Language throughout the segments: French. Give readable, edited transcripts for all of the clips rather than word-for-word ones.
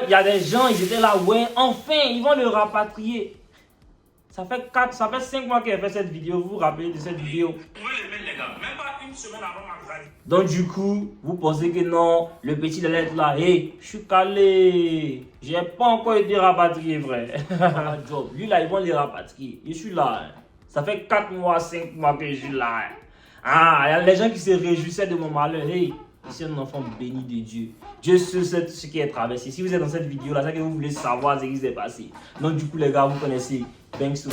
Il y a des gens, ils étaient là, ouais, enfin, ils vont le rapatrier. Ça fait 5 mois que j'ai fait cette vidéo. Vous vous rappelez de cette vidéo? Même pas une semaine avant ma grade. Donc du coup, vous pensez que non, le petit allait être là. Hey, je suis calé. J'ai pas encore été rapatrié, vrai. Job. Lui là, ils vont les rapatrier. Je suis là. Hein. Ça fait 4 mois, 5 mois que je suis là. Hein. Ah, il y a les gens qui se réjouissaient de mon malheur. Hey, je suis un enfant béni de Dieu. Dieu sait ce qui est traversé. Si vous êtes dans cette vidéo là, c'est que vous voulez savoir ce qui s'est passé. Donc du coup les gars, vous connaissez Banks to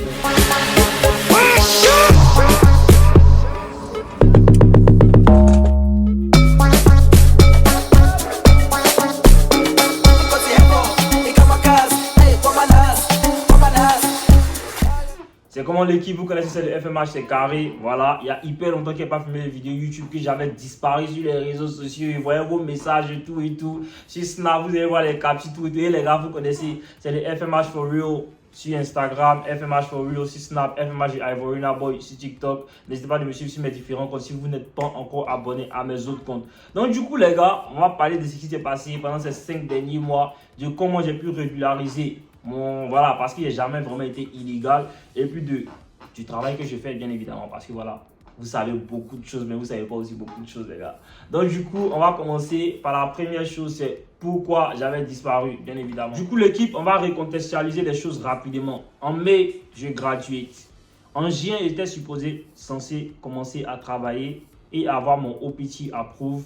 C'est comment l'équipe, vous connaissez, c'est le FMH, c'est carré. Voilà, il y a hyper longtemps qu'il n'y a pas filmé des vidéos YouTube, que j'avais disparu sur les réseaux sociaux. Vous voyez vos messages et tout et tout. Sur Snap, vous allez voir les captures, tout et tout. Et les gars, vous connaissez, c'est le FMH for real sur Instagram, FMH for real sur Snap, FMH Ivorina Boy sur TikTok. N'hésitez pas à me suivre sur mes différents comptes si vous n'êtes pas encore abonné à mes autres comptes. Donc, du coup, les gars, on va parler de ce qui s'est passé pendant ces 5 derniers mois, de comment j'ai pu régulariser. Voilà, parce qu'il n'a jamais vraiment été illégal. Et puis du travail que je fais, bien évidemment. Parce que voilà, vous savez beaucoup de choses, mais vous ne savez pas aussi beaucoup de choses, les gars. Donc, du coup, on va commencer par la première chose, c'est pourquoi j'avais disparu, bien évidemment. Du coup, l'équipe, on va recontextualiser les choses rapidement. En mai, je graduate. En juin, j'étais censé commencer à travailler et avoir mon OPT approve.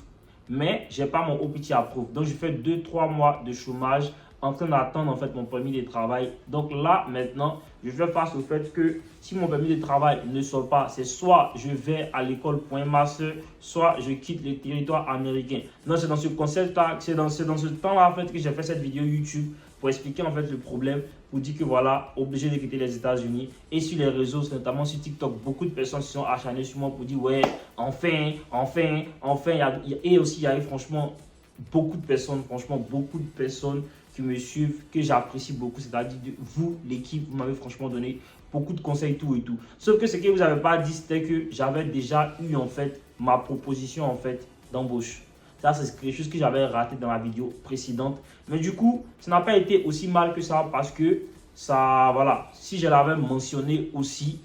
Mais je n'ai pas mon OPT approve. Donc, je fais 2-3 mois de chômage en train d'attendre en fait mon permis de travail. Donc là maintenant je fais face au fait que si mon permis de travail ne sort pas, c'est soit je vais à l'école pour un master, soit je quitte le territoire américain. Donc c'est dans ce concept là, c'est dans ce temps là en fait que j'ai fait cette vidéo YouTube pour expliquer en fait le problème, pour dire que voilà, obligé de quitter les États-Unis. Et sur les réseaux, notamment sur TikTok, beaucoup de personnes se sont acharnées sur moi pour dire ouais, enfin. Et aussi il y a eu franchement beaucoup de personnes, qui me suivent, que j'apprécie beaucoup, c'est-à-dire vous, l'équipe, vous m'avez franchement donné beaucoup de conseils, tout et tout. Sauf que ce que vous n'avez pas dit, c'était que j'avais déjà eu en fait ma proposition en fait d'embauche. Ça, c'est quelque chose que j'avais raté dans la vidéo précédente. Mais du coup, ça n'a pas été aussi mal que ça parce que ça, voilà, si je l'avais mentionné aussi,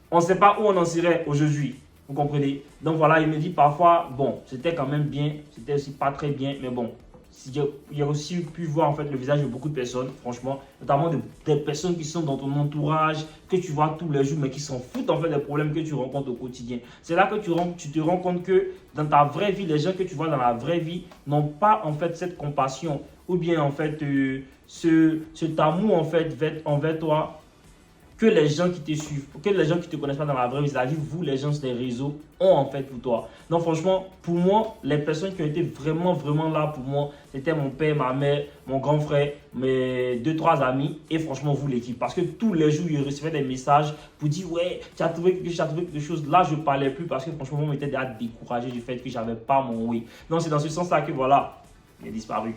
on ne sait pas où on en serait aujourd'hui. Vous comprenez? Donc voilà, il me dit parfois, bon, c'était quand même bien, c'était aussi pas très bien, mais bon. J'ai aussi pu voir en fait le visage de beaucoup de personnes, franchement, notamment des personnes qui sont dans ton entourage, que tu vois tous les jours, mais qui s'en foutent en fait des problèmes que tu rencontres au quotidien. C'est là que tu te rends compte que dans ta vraie vie, les gens que tu vois dans la vraie vie n'ont pas en fait cette compassion ou bien en fait cet amour en fait envers toi que les gens qui te suivent, que les gens qui ne te connaissent pas dans la vraie vie, c'est-à-dire vous, les gens sur les réseaux, ont en fait pour toi. Donc franchement, pour moi, les personnes qui ont été vraiment là pour moi, c'était mon père, ma mère, mon grand frère, mes 2-3 amis et franchement vous l'équipe. Parce que tous les jours, ils recevaient des messages pour dire ouais, tu as trouvé quelque chose. Là, je ne parlais plus parce que franchement, on m'était déjà découragé du fait que je n'avais pas mon oui. Donc c'est dans ce sens-là que voilà, il est disparu.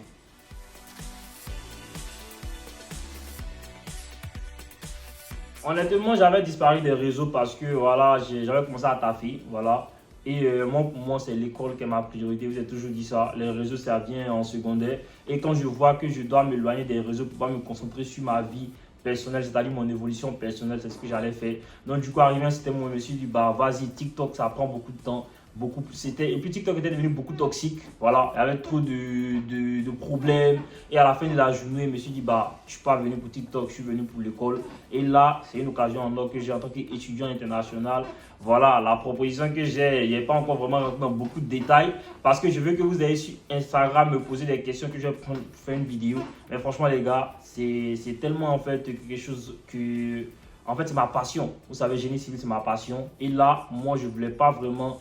Honnêtement, j'avais disparu des réseaux parce que voilà, j'avais commencé à taffer, voilà. Et moi, pour moi, c'est l'école qui est ma priorité. Vous avez toujours dit ça. Les réseaux, ça vient en secondaire. Et quand je vois que je dois m'éloigner des réseaux pour pouvoir me concentrer sur ma vie personnelle, c'est-à-dire mon évolution personnelle, c'est ce que j'allais faire. Donc, du coup, arrivé, c'était moi, je me suis dit, bah, vas-y, TikTok, ça prend beaucoup de temps. Beaucoup plus, et puis TikTok était devenu beaucoup toxique, voilà, il y avait trop de problèmes et à la fin de la journée, je me suis dit bah je suis pas venu pour TikTok, je suis venu pour l'école et là c'est une occasion en or que j'ai en tant qu'étudiant international. Voilà la proposition que j'ai, il n'y a pas encore vraiment rentré dans beaucoup de détails parce que je veux que vous ayez sur Instagram me poser des questions que je vais prendre pour faire une vidéo, mais franchement les gars, c'est tellement en fait quelque chose que en fait c'est ma passion, vous savez, génie civil c'est ma passion et là moi je voulais pas vraiment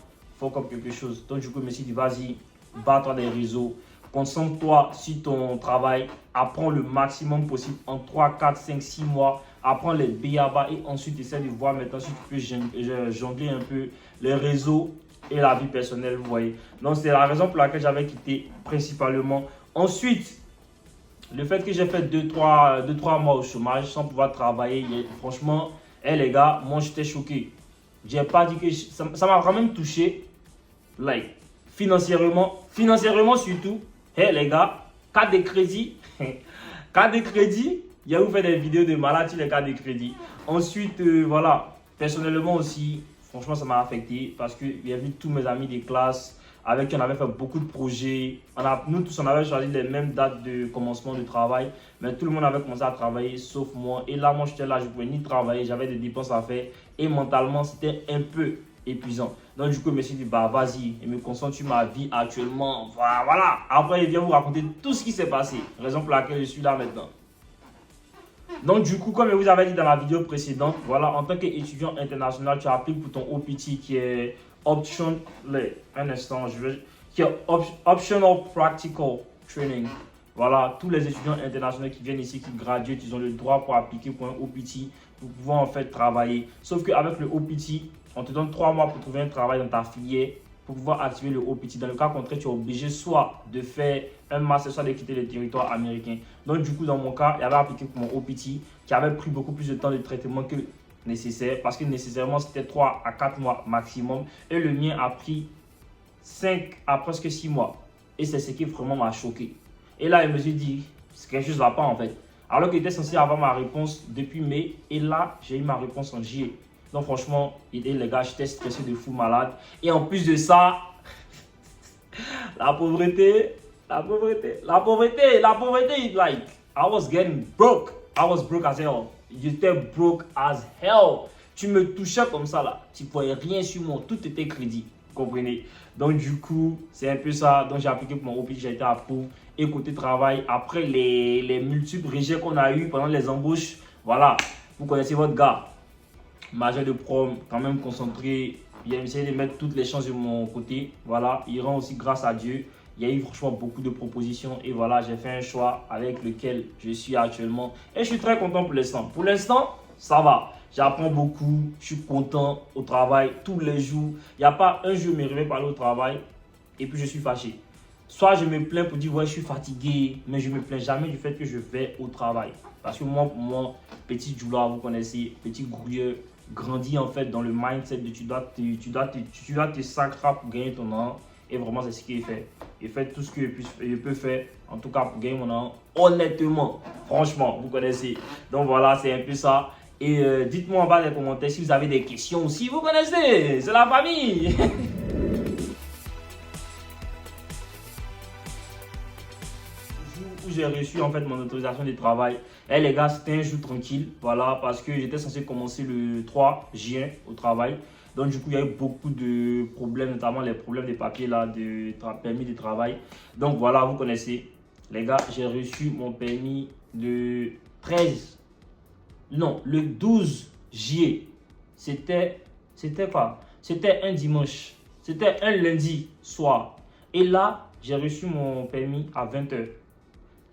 comme quelque chose. Donc, du coup, je me suis dit, vas-y, bats-toi des réseaux, concentre-toi sur ton travail, apprends le maximum possible en 3, 4, 5, 6 mois, apprends les BABA et ensuite essaie de voir maintenant si tu peux jongler un peu les réseaux et la vie personnelle, vous voyez. Donc, c'est la raison pour laquelle j'avais quitté principalement. Ensuite, le fait que j'ai fait 2-3 mois au chômage sans pouvoir travailler, franchement, les gars, moi, j'étais choqué. J'ai pas dit que ça m'a quand même touché. Like, financièrement surtout, hey les gars, Carte de crédit. Carte de crédit. Il y a où faire des vidéos de malade sur les cartes de crédit. Ensuite, voilà. Personnellement aussi, franchement, ça m'a affecté parce que j'ai vu tous mes amis de classe avec qui on avait fait beaucoup de projets. Nous tous, on avait choisi les mêmes dates de commencement de travail, mais tout le monde avait commencé à travailler sauf moi. Et là, moi, j'étais là, je ne pouvais ni travailler, j'avais des dépenses à faire et mentalement, c'était un peu épuisant. Donc, du coup, je me suis dit, bah, vas-y, et me concentre sur ma vie actuellement. Voilà. Après, il vient vous raconter tout ce qui s'est passé, raison pour laquelle je suis là maintenant. Donc du coup, comme je vous avais dit dans la vidéo précédente, voilà, en tant qu'étudiant international, tu appliques pour ton OPT qui est Optional Practical Training. Voilà, tous les étudiants internationaux qui viennent ici, qui graduent, ils ont le droit pour appliquer pour un OPT, pour pouvoir en fait travailler. Sauf qu'avec le OPT, on te donne 3 mois pour trouver un travail dans ta filière, pour pouvoir activer le OPT. Dans le cas contraire, tu es obligé soit de faire un master, soit de quitter le territoire américain. Donc du coup, dans mon cas, j'avais appliqué pour mon OPT qui avait pris beaucoup plus de temps de traitement que nécessaire parce que nécessairement, c'était 3 à 4 mois maximum. Et le mien a pris 5 à presque 6 mois. Et c'est ce qui vraiment m'a choqué. Et là, je me suis dit, c'est quelque chose ne va pas en fait. Alors qu'il était censé avoir ma réponse depuis mai. Et là, j'ai eu ma réponse en juillet. Donc franchement, les gars, j'étais stressé de fou malade. Et en plus de ça, la pauvreté, like, I was getting broke. I was broke as hell. J'étais broke as hell. Tu me touchais comme ça là. Tu ne voyais rien sur moi. Tout était crédit. Vous comprenez? Donc du coup, c'est un peu ça. Donc j'ai appliqué pour mon OPT, j'ai été approuvé. Et côté travail, après les multiples rejets qu'on a eu pendant les embauches, voilà, vous connaissez votre gars. Majeur de prom, quand même concentré. Il a essayé de mettre toutes les chances de mon côté. Voilà, il rend aussi grâce à Dieu. Il y a eu franchement beaucoup de propositions. Et voilà, j'ai fait un choix avec lequel je suis actuellement. Et je suis très content pour l'instant. Pour l'instant, ça va. J'apprends beaucoup. Je suis content au travail tous les jours. Il n'y a pas un jour où je me réveille pour aller au travail. Et puis je suis fâché. Soit je me plains pour dire ouais, je suis fatigué. Mais je ne me plains jamais du fait que je vais au travail. Parce que moi, pour moi, petit Djoula, vous connaissez, petit grouilleux, grandit en fait dans le mindset de tu dois te sacrer pour gagner ton an. Et vraiment, c'est ce qu'il fait. Il fait tout ce que je peux faire, en tout cas pour gagner mon an. Honnêtement, franchement, vous connaissez. Donc voilà, c'est un peu ça. Et dites-moi en bas dans les commentaires si vous avez des questions aussi. Vous connaissez, c'est la famille. Où j'ai reçu en fait mon autorisation de travail. Et les gars, c'était un jour tranquille, voilà, parce que j'étais censé commencer le 3 juin au travail. Donc du coup, il y a eu beaucoup de problèmes, notamment les problèmes de papier là, de permis de travail. Donc voilà, vous connaissez. Les gars, j'ai reçu mon permis le 12 juillet. C'était quoi? C'était un dimanche. C'était un lundi soir. Et là, j'ai reçu mon permis à 20h.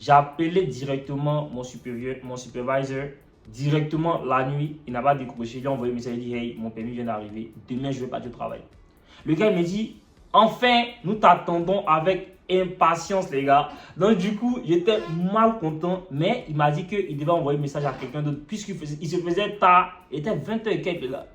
J'ai appelé directement mon supervisor, directement la nuit. Il n'a pas décroché. Il a envoyé un message. Il dit hey, mon permis vient d'arriver. Demain, je vais partir au travail. Le gars me dit enfin, nous t'attendons avec impatience, les gars. Donc, du coup, j'étais mal content. Mais il m'a dit qu'il devait envoyer un message à quelqu'un d'autre. Puisqu'il se faisait tard. Il était 20h et quelques là.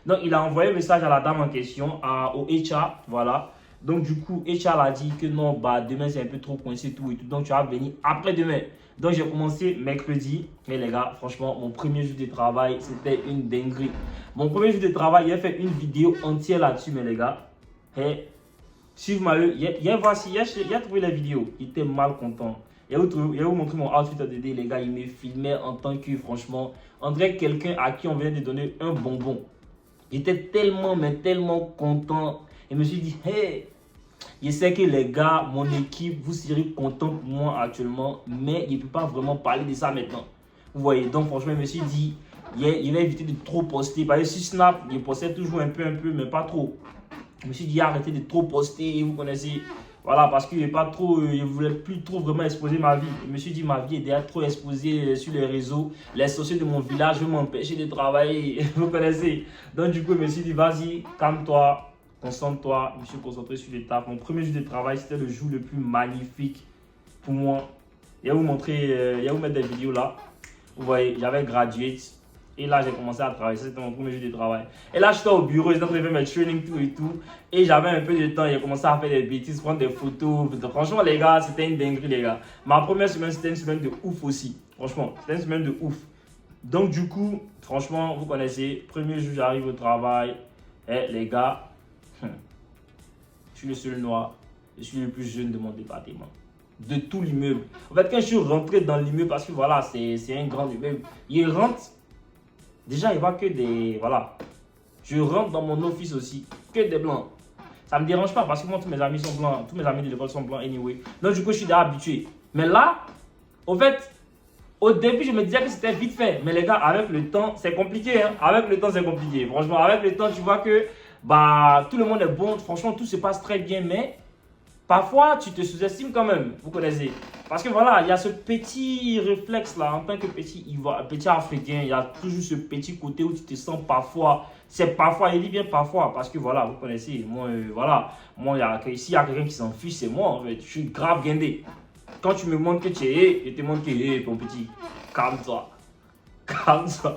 Donc, il a envoyé un message à la dame en question, au HR. Voilà. Donc, du coup, HR a dit que non, bah, demain, c'est un peu trop coincé, tout et tout. Donc, tu vas venir après-demain. Donc, j'ai commencé mercredi. Mais les gars, franchement, mon premier jour de travail, c'était une dinguerie. Mon premier jour de travail, j'ai fait une vidéo entière là-dessus, mais les gars. Hey, suivez-moi, il a trouvé la vidéo. Il était mal content. Il a vous montré mon outfit de DD, les gars. Il me filmait en tant que, franchement, on dirait quelqu'un à qui on vient de donner un bonbon. J'étais tellement, mais tellement content. Et je me suis dit, hey, je sais que les gars, mon équipe, vous serez contents pour moi actuellement, mais je ne peux pas vraiment parler de ça maintenant. Vous voyez, donc franchement, je me suis dit, il va éviter de trop poster. Parce que sur Snap, il postait toujours un peu, mais pas trop. Je me suis dit, arrêtez de trop poster, vous connaissez. Voilà, parce que je ne voulais plus trop vraiment exposer ma vie. Je me suis dit, ma vie est déjà trop exposée sur les réseaux. Les sociaux de mon village veulent m'empêcher de travailler, vous connaissez. Donc du coup, je me suis dit, vas-y, calme-toi. Concentre-toi, je me suis concentré sur les tâches. Mon premier jour de travail, c'était le jour le plus magnifique pour moi. Je vais vous montrer, je vais vous mettre des vidéos là. Vous voyez, j'avais gradué Et là, j'ai commencé à travailler. C'était mon premier jour de travail. Et là, j'étais au bureau, j'étais en train de faire mes trainings, tout et tout. Et j'avais un peu de temps. J'ai commencé à faire des bêtises, prendre des photos. Franchement, les gars, c'était une dinguerie, les gars. Ma première semaine, c'était une semaine de ouf aussi. Franchement, c'était une semaine de ouf. Donc, du coup, franchement, vous connaissez. Premier jour, j'arrive au travail. Et les gars, je suis le seul noir. Je suis le plus jeune de mon département. De tout l'immeuble. En fait, quand je suis rentré dans l'immeuble, parce que voilà, c'est un grand immeuble, il rentre. Déjà, il voit que des... Voilà. Je rentre dans mon office aussi. Que des blancs. Ça ne me dérange pas parce que moi, tous mes amis sont blancs. Tous mes amis de l'école sont blancs anyway. Donc, du coup, je suis déjà habitué. Mais là, au fait, au début, je me disais que c'était vite fait. Mais les gars, avec le temps, c'est compliqué. Hein? Avec le temps, c'est compliqué. Franchement, avec le temps, tu vois que bah, tout le monde est bon. Franchement, tout se passe très bien. Mais parfois, tu te sous-estimes quand même. Vous connaissez. Parce que voilà, il y a ce petit réflexe-là, en tant que petit Africain, il y a toujours ce petit côté où tu te sens parfois, c'est parfois, il dit bien parfois, parce que voilà, vous connaissez, moi, voilà, moi, s'il y a quelqu'un qui s'en fiche, c'est moi, en fait, je suis grave guindé. Quand tu me montres que tu es, je te montre que, ton petit, calme-toi, calme-toi.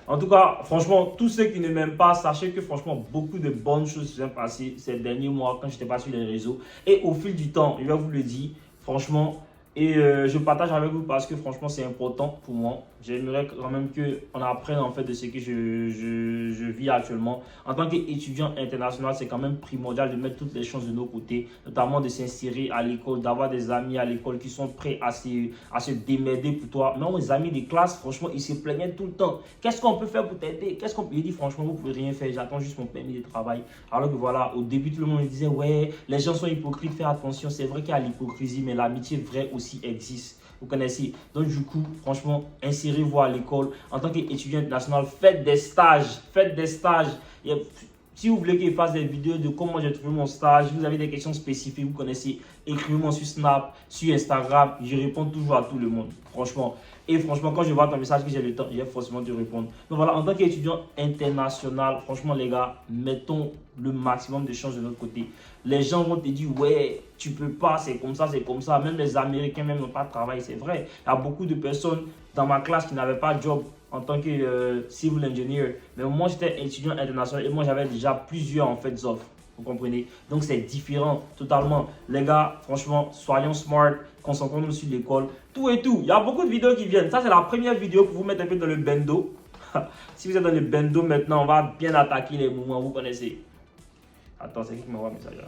En tout cas, franchement, tous ceux qui ne m'aiment pas, sachez que franchement, beaucoup de bonnes choses se sont passées ces derniers mois quand je n'étais pas sur les réseaux. Et au fil du temps, je vais vous le dire, franchement, et je partage avec vous parce que franchement, c'est important pour moi. J'aimerais quand même qu'on apprenne en fait de ce que je vis actuellement. En tant qu'étudiant international, c'est quand même primordial de mettre toutes les chances de nos côtés, notamment de s'insérer à l'école, d'avoir des amis à l'école qui sont prêts à se démerder pour toi. Mais mes amis de classe, franchement, ils se plaignaient tout le temps. Qu'est-ce qu'on peut faire pour t'aider? Qu'est-ce qu'on peut dire? Franchement, vous ne pouvez rien faire. J'attends juste mon permis de travail. Alors que voilà, au début, tout le monde me disait, ouais, les gens sont hypocrites, fais attention. C'est vrai qu'il y a l'hypocrisie, mais l'amitié vraie aussi existe. Vous connaissez. Donc, du coup, franchement, insérez-vous à l'école. En tant qu'étudiant international, faites des stages. Faites des stages. Si vous voulez que je fasse des vidéos de comment j'ai trouvé mon stage, vous avez des questions spécifiques, vous connaissez, écrivez-moi sur Snap, sur Instagram. Je réponds toujours à tout le monde. Franchement. Et franchement, quand je vois ton message que j'ai le temps, je vais forcément te répondre. Donc voilà, en tant qu'étudiant international, franchement les gars, mettons le maximum de chances de notre côté. Les gens vont te dire, ouais, tu peux pas, c'est comme ça, c'est comme ça. Même les Américains même n'ont pas de travail, c'est vrai. Il y a beaucoup de personnes dans ma classe qui n'avaient pas de job en tant que civil engineer. Mais moi, j'étais étudiant international et moi, j'avais déjà plusieurs en fait offres. Vous comprenez? Donc, c'est différent totalement. Les gars, franchement, soyons smart, concentrons-nous sur l'école, tout et tout. Il y a beaucoup de vidéos qui viennent. Ça, c'est la première vidéo pour vous mettre un peu dans le bendo. Si vous êtes dans le bendo maintenant, on va bien attaquer les mouvements, vous connaissez. Attends, c'est qui m'envoie un message là?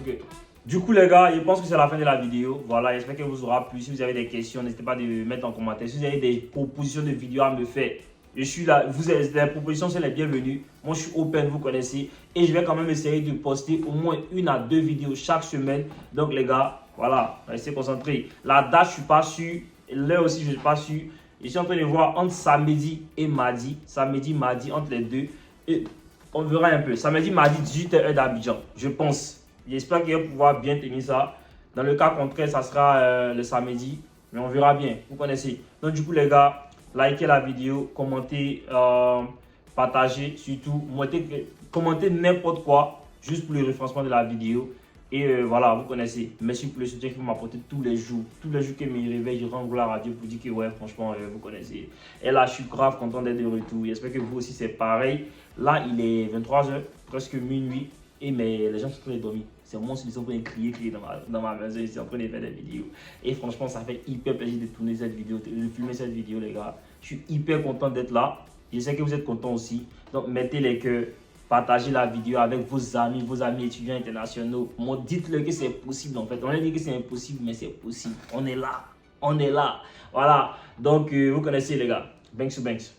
Ok. Du coup, les gars, je pense que c'est la fin de la vidéo. Voilà, j'espère que vous aura plu. Si vous avez des questions, n'hésitez pas à les mettre en commentaire. Si vous avez des propositions de vidéos à me faire, je suis là. Les propositions, c'est les bienvenues. Moi, je suis open, vous connaissez. Et je vais quand même essayer de poster au moins 1 à 2 vidéos chaque semaine. Donc, les gars, voilà, restez concentrés. La date, je ne suis pas sûr. L'heure aussi, je ne suis pas sûr. Je suis en train de voir entre samedi et mardi. Samedi, mardi, entre les deux. Et on verra un peu. Samedi, mardi, 18h d'Abidjan, je pense. J'espère qu'il va pouvoir bien tenir ça. Dans le cas contraire, ça sera le samedi. Mais on verra bien. Vous connaissez. Donc, du coup, les gars, likez la vidéo, commentez, partagez surtout. Commentez n'importe quoi, juste pour le référencement de la vidéo. Et voilà, vous connaissez. Merci pour le soutien que vous m'apportez tous les jours. Tous les jours que je me réveille, je rends gloire à Dieu pour dire que, ouais, franchement, vous connaissez. Et là, je suis grave content d'être de retour. J'espère que vous aussi, c'est pareil. Là, il est 23h, presque minuit. Mais les gens sont en train de dormir. C'est moi qui sont en train de crier dans ma maison. Ils sont en train de faire des vidéos. Et franchement, ça fait hyper plaisir de tourner cette vidéo, de filmer cette vidéo, les gars. Je suis hyper content d'être là. Je sais que vous êtes contents aussi. Donc, mettez les cœurs. Partagez la vidéo avec vos amis étudiants internationaux. Dites-leur que c'est possible en fait. On a dit que c'est impossible, mais c'est possible. On est là. On est là. Voilà. Donc, vous connaissez les gars. Banks to Banks.